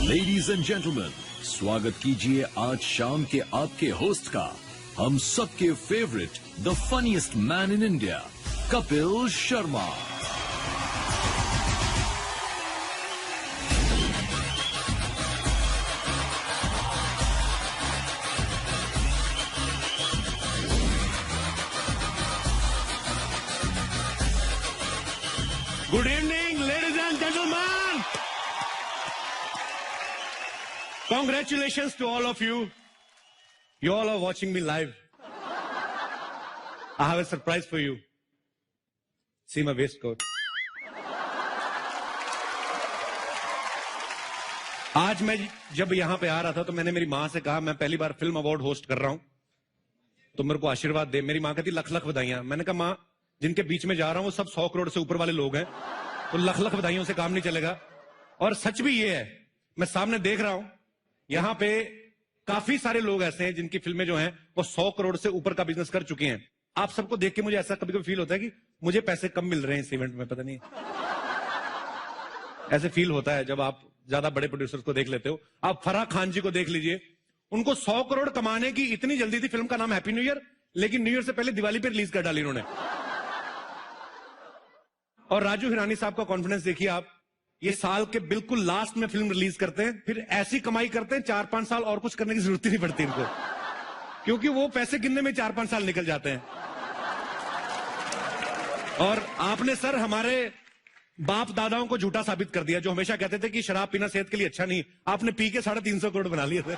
Ladies and gentleman, स्वागत कीजिए आज शाम के आपके होस्ट का, हम सबके favourite, the funniest man in India, Kapil Sharma. Good evening, ladies and gentlemen. Congratulations to all of you. You all are watching me live. I have a surprise for you. See my waistcoat. आज मैं जब यहां पे आ रहा था तो मैंने मेरी मां से कहा मैं पहली बार फिल्म अवार्ड होस्ट कर रहा हूं, तो मेरे को आशीर्वाद दे। मेरी मां कहती लख लख बधाइयां। मैंने कहा मां, जिनके बीच में जा रहा हूं वो सब 100 करोड़ से ऊपर वाले लोग हैं, तो लख लख बधाइयों से काम नहीं चलेगा। और सच भी ये है, मैं सामने देख रहा हूं यहां पे काफी सारे लोग ऐसे हैं जिनकी फिल्में जो हैं वो 100 करोड़ से ऊपर का बिजनेस कर चुके हैं। आप सबको देख के मुझे ऐसा कभी कभी फील होता है कि मुझे पैसे कम मिल रहे हैं इस इवेंट में, पता नहीं ऐसे फील होता है जब आप ज्यादा बड़े प्रोड्यूसर्स को देख लेते हो। आप फराह खान जी को देख लीजिए, उनको 100 करोड़ कमाने की इतनी जल्दी थी। फिल्म का नाम हैप्पी न्यू ईयर, लेकिन न्यू ईयर से पहले दिवाली पे रिलीज कर डाली उन्होंने। और राजू हिरानी साहब का कॉन्फिडेंस देखिए आप, ये साल के बिल्कुल लास्ट में फिल्म रिलीज करते हैं, फिर ऐसी कमाई करते हैं 4-5 साल और कुछ करने की जरूरत ही नहीं पड़ती इनको, क्योंकि वो पैसे गिनने में 4-5 साल निकल जाते हैं। और आपने सर हमारे बाप दादाओं को झूठा साबित कर दिया, जो हमेशा कहते थे कि शराब पीना सेहत के लिए अच्छा नहीं। आपने पी के 350 करोड़ बना लिए थे।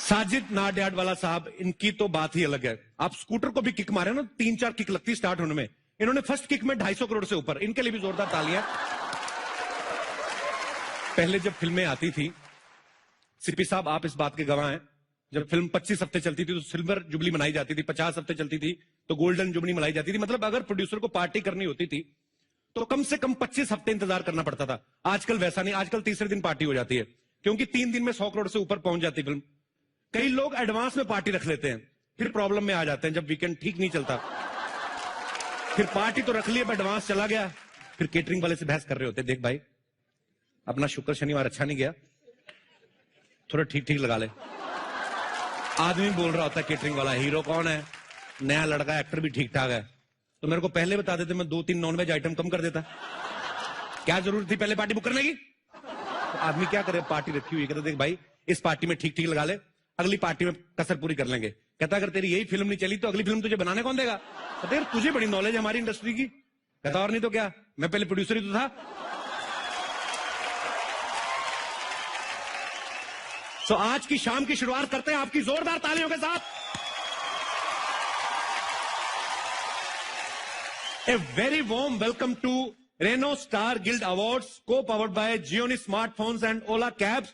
साजिद नाडियाडवाला साहब, इनकी तो बात ही अलग है। आप स्कूटर को भी किक मारे ना, 3-4 किक लगती स्टार्ट होने में, इन्होंने फर्स्ट किक में 250 करोड़ से ऊपर। इनके लिए भी जोरदार तालियां। पहले जब फिल्में आती थी, सीपी साहब आप इस बात के गवाह हैं, जब फिल्म 25 हफ्ते चलती थी तो सिल्वर जुबली मनाई जाती थी, 50 हफ्ते चलती थी तो गोल्डन जुबली मनाई जाती थी। मतलब अगर प्रोड्यूसर को पार्टी करनी होती थी तो कम से कम 25 हफ्ते इंतजार करना पड़ता था। आजकल वैसा नहीं, आजकल तीसरे दिन पार्टी हो जाती है, क्योंकि 3 दिन में 100 करोड़ से ऊपर पहुंच जाती फिल्म। कई लोग एडवांस में पार्टी रख लेते हैं, फिर प्रॉब्लम में आ जाते हैं जब वीकेंड ठीक नहीं चलता। फिर पार्टी तो रख ली, अब एडवांस चला गया, फिर केटरिंग वाले से बहस कर रहे होते, देख भाई अपना शुक्र शनिवार अच्छा नहीं गया, थोड़ा ठीक ठीक लगा ले। आदमी बोल रहा होता है केटरिंग वाला, हीरो कौन है, नया लड़का, एक्टर भी ठीक ठाक है, तो मेरे को पहले बता देते, मैं 2-3 नॉनवेज आइटम कम कर देता। क्या जरूरत थी पहले पार्टी बुक करने की? तो आदमी क्या करे, पार्टी रखी हुई, कहते देख भाई इस पार्टी में ठीक ठीक लगा ले, अगली पार्टी में कसर पूरी कर लेंगे। कहता अगर तेरी यही फिल्म नहीं चली तो अगली फिल्म तुझे बनाने कौन देगा? कहते यार तुझे बड़ी नॉलेज है हमारी इंडस्ट्री की। कहता और नहीं तो क्या, मैं पहले प्रोड्यूसर ही तो था। तो आज की शाम की शुरुआत करते हैं आपकी जोरदार तालियों के साथ। A very warm welcome to Renault Star Guild Awards, co powered by Gionee smartphones and Ola cabs,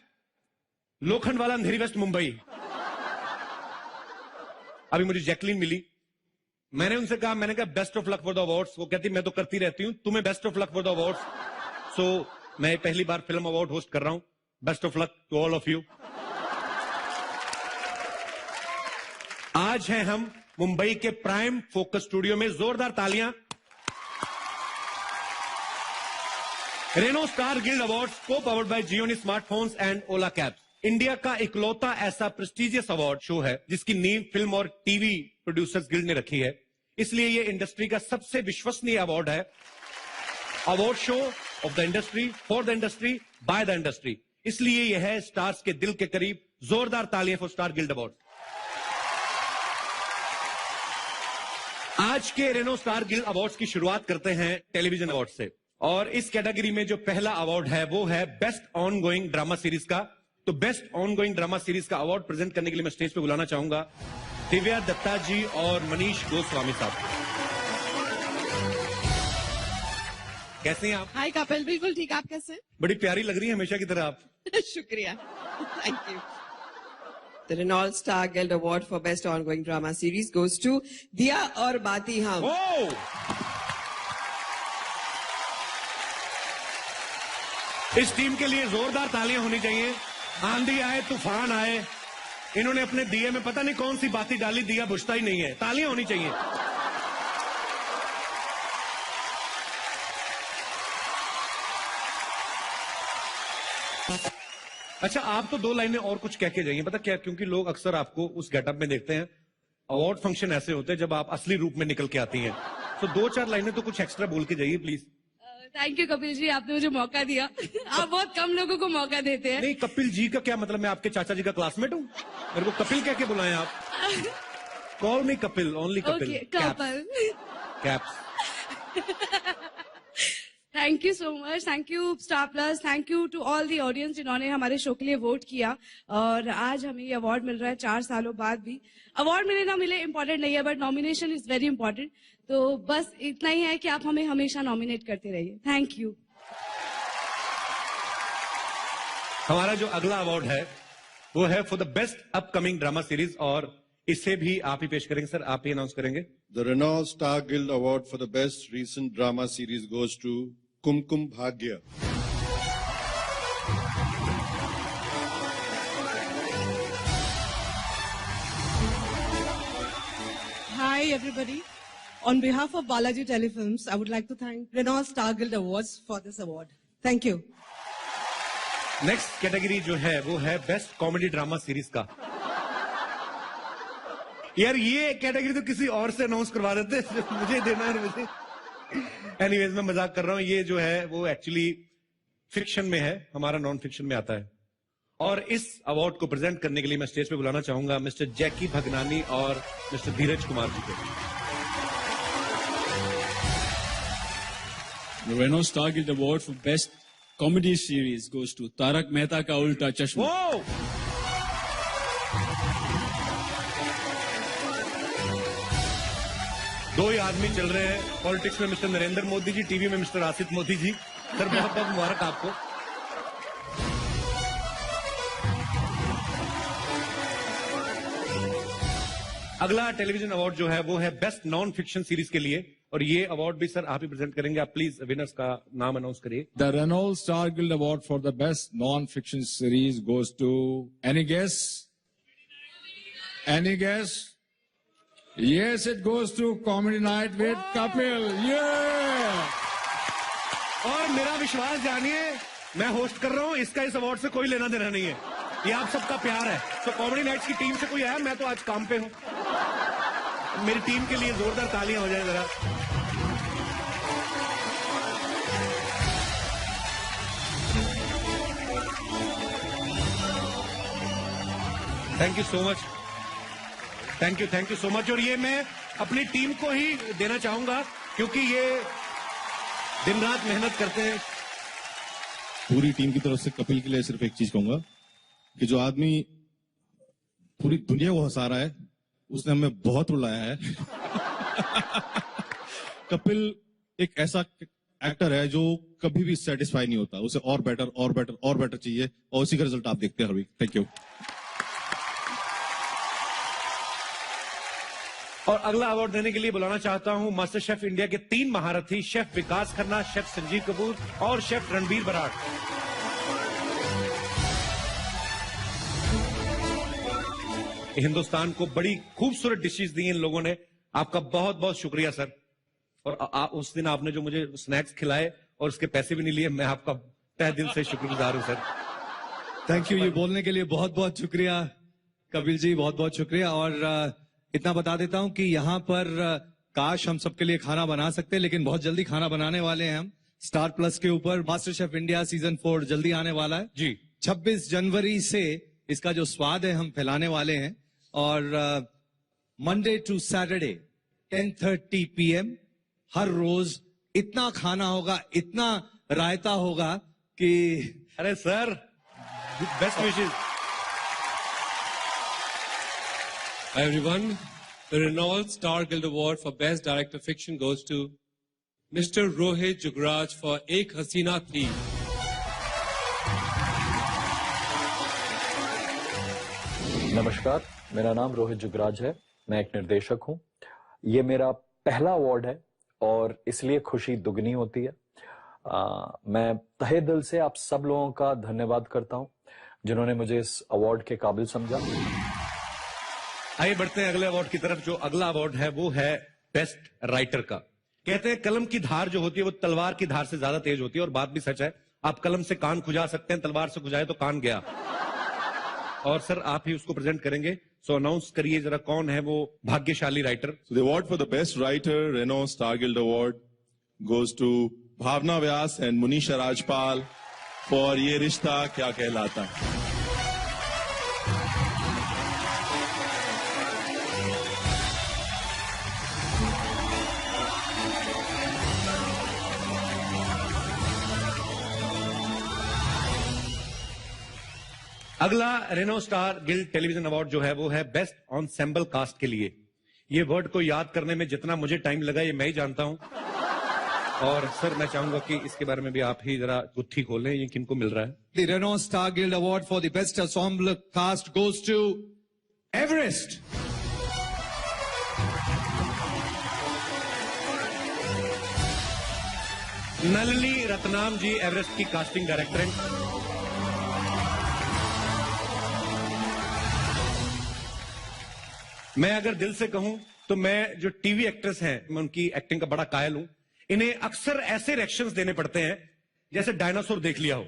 Lokhandwala Andheri west Mumbai. अभी मुझे जैकलीन मिली, मैंने उनसे कहा, मैंने कहा best of luck for the awards. वो कहती मैं तो करती रहती हूं, तुम्हें best of luck for the awards. So मैं पहली बार फिल्म अवार्ड होस्ट कर रहा हूं, best of luck to all of you. आज हैं हम मुंबई के प्राइम फोकस स्टूडियो में, जोरदार तालियां। Reno Star Guild Awards, co powered by Gionee smartphones and Ola cabs, India का इकलौता ऐसा प्रेस्टिजियस अवार्ड शो है जिसकी नींव फिल्म और टीवी प्रोड्यूसर्स गिल्ड ने रखी है। इसलिए ये इंडस्ट्री का सबसे विश्वसनीय अवार्ड है। Award show off the industry, for the industry, by the industry. इसलिए यह है स्टार्स के दिल के करीब। जोरदार तालियां फॉर स्टार गिल्ड अवार्ड। आज के रेनो स्टार गिल्ड अवार्ड्स की शुरुआत करते हैं टेलीविजन अवार्ड से, और इस कैटेगरी में जो पहला अवार्ड है वो है best on going drama series का। तो best on going drama series का अवार्ड प्रेजेंट करने के लिए मैं स्टेज पे बुलाना चाहूंगा दिव्या दत्ता जी और मनीष गोस्वामी साहब। कैसे हैं आप? हाय कपिल, बिल्कुल ठीक, आप कैसे? बड़ी प्यारी लग रही है हमेशा की तरह आप। शुक्रिया, thank you. The Renault Star Guild Award for Best Ongoing Drama Series goes to Diya Aur Baati Hum. Oh! इस टीम के लिए जोरदार तालियां होनी चाहिए। आंधी आए तूफान आए, इन्होंने अपने दिए में पता नहीं कौन सी बाती डाली, दिया बुझता ही नहीं है। तालियां होनी चाहिए। अच्छा, आप तो 2 लाइनें और कुछ कह के जाइए, पता क्या, क्योंकि लोग अक्सर आपको उस गेटअप में देखते हैं। अवार्ड फंक्शन ऐसे होते हैं जब आप असली रूप में निकल के आती हैं, तो 2-4 लाइनें तो कुछ एक्स्ट्रा बोल के जाइए please. Thank you Kapil ji, आपने मुझे मौका दिया। आप बहुत कम लोगों को मौका देते हैं। नहीं, कपिल जी का क्या मतलब, मैं आपके चाचा जी का क्लासमेट हूँ? मेरे को कपिल कह के बुलाएं आप? Call me Kapil, only Kapil. Okay, Kapil. कैप्स। Thank you so much, thank you Star Plus, thank you to all the audience जिन्होंने हमारे शो के लिए वोट किया। और आज हमें ये अवार्ड मिल रहा है 4 सालों बाद भी। अवार्ड मिले ना मिले इम्पोर्टेंट नहीं है, but nomination is very important. तो बस इतना ही है कि आप हमें हमेशा नॉमिनेट करते रहिए। Thank you. हमारा जो अगला अवार्ड है वो है for the best upcoming drama series, और इसे भी आप ही पेश करेंगे सर, आप ही अनाउंस करेंगे। The Renault Star Guild Award for the best recent drama series goes to Kumkum Bhagya. Hi everybody. On behalf of Balaji Telefilms, I would like to thank Renault Star Guild Awards for this award. Thank you. Next category जो है वो है best comedy drama series का। यार ये category तो किसी और से अनाउंस करवा देते, मुझे देना है मुझे। एनीवेज, मैं मजाक कर रहा हूं। ये जो है वो एक्चुअली फिक्शन में है, हमारा नॉन फिक्शन में आता है। और इस अवार्ड को प्रेजेंट करने के लिए मैं स्टेज पे बुलाना चाहूंगा मिस्टर जैकी भगनानी और मिस्टर धीरज कुमार जी को। The Renault Star Guild Award for Best Comedy Series goes to Tarak Mehta Ka Ulta Chashma. Whoa! दो ही आदमी चल रहे हैं पॉलिटिक्स में, मिस्टर नरेंद्र मोदी जी, टीवी में मिस्टर आसिफ मोदी जी। सर बहुत बहुत मुबारक आपको। अगला टेलीविजन अवार्ड जो है वो है बेस्ट नॉन फिक्शन सीरीज के लिए, और ये अवार्ड भी सर आप ही प्रेजेंट करेंगे। आप प्लीज विनर्स का नाम अनाउंस करिए। The Renault Star Guild Award for the best non-fiction series goes to, any guess? Any guess? Yes, it goes to Comedy Night with Kapil. Yeah! और मेरा विश्वास जानिए, मैं होस्ट कर रहा हूं, इसका इस अवार्ड से कोई लेना देना नहीं है, ये आप सबका प्यार है। तो कॉमेडी नाइट्स की टीम से कोई आया, मैं तो आज काम पे हूं। मेरी टीम के लिए जोरदार तालियां हो जाए जरा। Thank you so much, thank you so much. और ये मैं अपनी टीम को ही देना चाहूंगा क्योंकि ये दिन रात मेहनत करते हैं। पूरी टीम की तरफ से कपिल के लिए सिर्फ एक चीज कहूंगा कि जो आदमी पूरी दुनिया को हंसा रहा है, उसने हमें बहुत रुलाया है। कपिल एक ऐसा एक्टर है जो कभी भी सेटिस्फाई नहीं होता, उसे और बेटर और बेटर और बेटर चाहिए, और उसी का रिजल्ट आप देखते हैं हर वीक। Thank you. और अगला अवार्ड देने के लिए बुलाना चाहता हूं मास्टर शेफ इंडिया के 3 महारथी, शेफ विकास खन्ना, शेफ संजीव कपूर और शेफ रणबीर बराड़। हिंदुस्तान को बड़ी खूबसूरत डिशेस दी इन लोगों ने, आपका बहुत बहुत शुक्रिया सर। और उस दिन आपने जो मुझे स्नैक्स खिलाए और उसके पैसे भी नहीं लिए, मैं आपका तहे दिल से शुक्रगुजार हूं सर। थैंक यू, ये बोलने के लिए बहुत बहुत शुक्रिया कपिल जी, बहुत बहुत शुक्रिया। और इतना बता देता हूं कि यहाँ पर काश हम सबके लिए खाना बना सकते, लेकिन बहुत जल्दी खाना बनाने वाले हैं हम। स्टार प्लस के ऊपर मास्टर शेफ इंडिया सीजन 4 जल्दी आने वाला है जी। 26 जनवरी से इसका जो स्वाद है हम फैलाने वाले हैं। और मंडे टू सैटरडे 10:30 PM हर रोज इतना खाना होगा, इतना रायता होगा कि अरे sir, best wishes. Hi everyone, the Renault Star Guild Award for Best Director Fiction goes to Mr. Rohit Jugraj for Ek Hasina Thi. नमस्कार, मेरा नाम रोहित जुगराज है, मैं एक निर्देशक हूं। ये मेरा पहला अवार्ड है और इसलिए खुशी दुगनी होती है। मैं तहे दिल से आप सब लोगों का धन्यवाद करता हूं जिन्होंने मुझे इस अवार्ड के काबिल समझा। आइए बढ़ते हैं अगले अवार्ड की तरफ। जो अगला अवार्ड है वो है बेस्ट राइटर का। कहते हैं कलम की धार जो होती है वो तलवार की धार से ज्यादा तेज होती है, और बात भी सच है। आप कलम से कान खुजा सकते हैं, तलवार से खुजाए तो कान गया। और सर आप ही उसको प्रेजेंट करेंगे, सो अनाउंस करिए जरा कौन है वो भाग्यशाली writer. So the award for the best writer, Renault Star Guild Award, goes to Bhavna Vyas and Munisha Rajpal for Ye Rishta Kya Kehlata Hai. अगला Renault Star Guild television award जो है वो है बेस्ट ऑनसेम्बल कास्ट के लिए। ये word को याद करने में जितना मुझे टाइम लगा ये मैं ही जानता हूं। और सर मैं चाहूंगा कि इसके बारे में भी आप ही जरा गुत्थी खोलें, ये किनको मिल रहा है। The Renault Star Guild Award for the best ensemble cast goes to Everest. Nalini Ratnam ji Everest की कास्टिंग डायरेक्टर हैं। मैं अगर दिल से कहूं तो मैं जो टीवी एक्ट्रेस हैं मैं उनकी एक्टिंग का बड़ा कायल हूं। इन्हें अक्सर ऐसे रिएक्शंस देने पड़ते हैं जैसे डायनासोर देख लिया हो।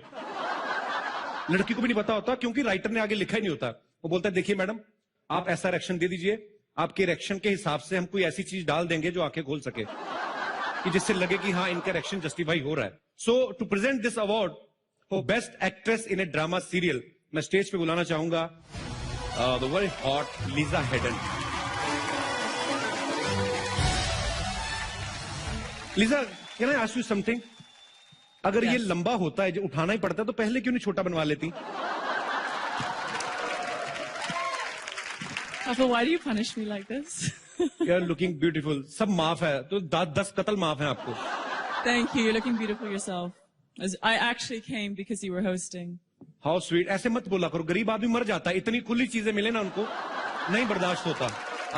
लड़की को भी नहीं पता होता क्योंकि राइटर ने आगे लिखा ही नहीं होता। वो बोलता है देखिए मैडम आप ऐसा रिएक्शन दे दीजिए, आपके रिएक्शन के हिसाब से हम कोई ऐसी चीज डाल देंगे जो आंखें खोल सके कि जिससे लगे कि हाँ इनका रिएक्शन जस्टिफाई हो रहा है। So to present this award for best actress in a drama serial मैं स्टेज पे बुलाना चाहूंगा the very hot Lisa Haydon. Lisa can I ask you something? अगर ये लंबा होता है जो उठाना ही पड़ता है तो पहले क्यों नहीं छोटा बनवा लेती? Why do you punish me like this? You're looking beautiful. सब माफ है तो 10 कत्ल माफ है आपको। Thank you. You're looking beautiful yourself. I actually came because you were hosting. How sweet. ऐसे मत बोला करो, गरीब आदमी मर जाता है। इतनी खुली चीजें मिले ना उनको नहीं बर्दाश्त होता।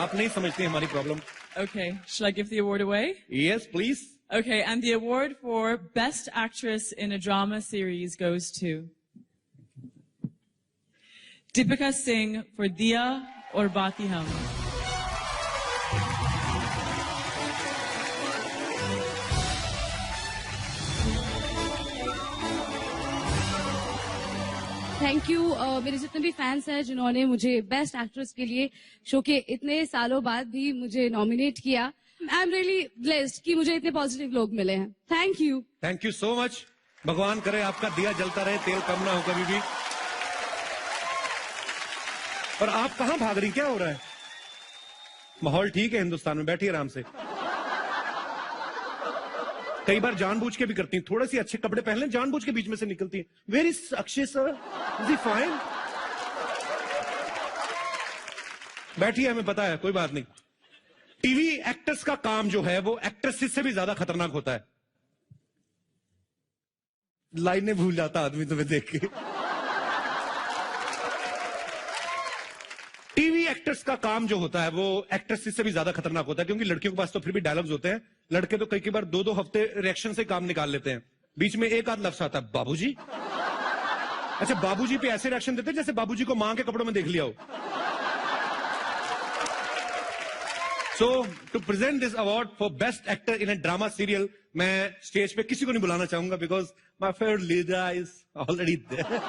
आप नहीं समझते हमारी problem. Okay. Shall I give the award away? Yes, please. Okay. And the award for best actress in a drama series goes to Deepika Singh for Diya और बाती हम। थैंक यू मेरे जितने भी फैंस हैं जिन्होंने मुझे बेस्ट एक्ट्रेस के लिए शो के इतने सालों बाद भी मुझे नॉमिनेट किया। आई एम रियली ब्लेस्ड कि मुझे इतने पॉजिटिव लोग मिले हैं। Thank you. Thank you so much. भगवान करे आपका दिया जलता रहे, तेल कम ना हो कभी भी। और आप कहां भाग रही, क्या हो रहा है? माहौल ठीक है हिंदुस्तान में, बैठिए आराम से। कई बार जानबूझ के भी करती हैं, थोड़े से अच्छे कपड़े पहन लें, जानबूझ के बीच में से निकलती हैं। Very Akshay sir, is he fine? बैठिए, हमें पता है, कोई बात नहीं। टीवी एक्टर्स का काम जो है वो एक्ट्रेसेस से भी ज्यादा खतरनाक होता है। लाइनें भूल जाता आदमी तुम्हें देख के। टीवी एक्टर्स का काम जो होता है वो एक्ट्रेसेस से भी ज्यादा खतरनाक होता है, क्योंकि लड़कियों के पास तो फिर भी डायलॉग्स होते हैं। लड़के तो कई बार 2-2 हफ्ते रिएक्शन से काम निकाल लेते हैं। बीच में एक आध लफ्ज आता है बाबूजी। अच्छा, बाबूजी पे ऐसे रिएक्शन देते हैं जैसे बाबूजी को मां के कपड़ों में देख लिया हो। So to present this award for best actor in a drama serial मैं स्टेज पे किसी को नहीं बुलाना चाहूंगा, because my favourite leader is already there.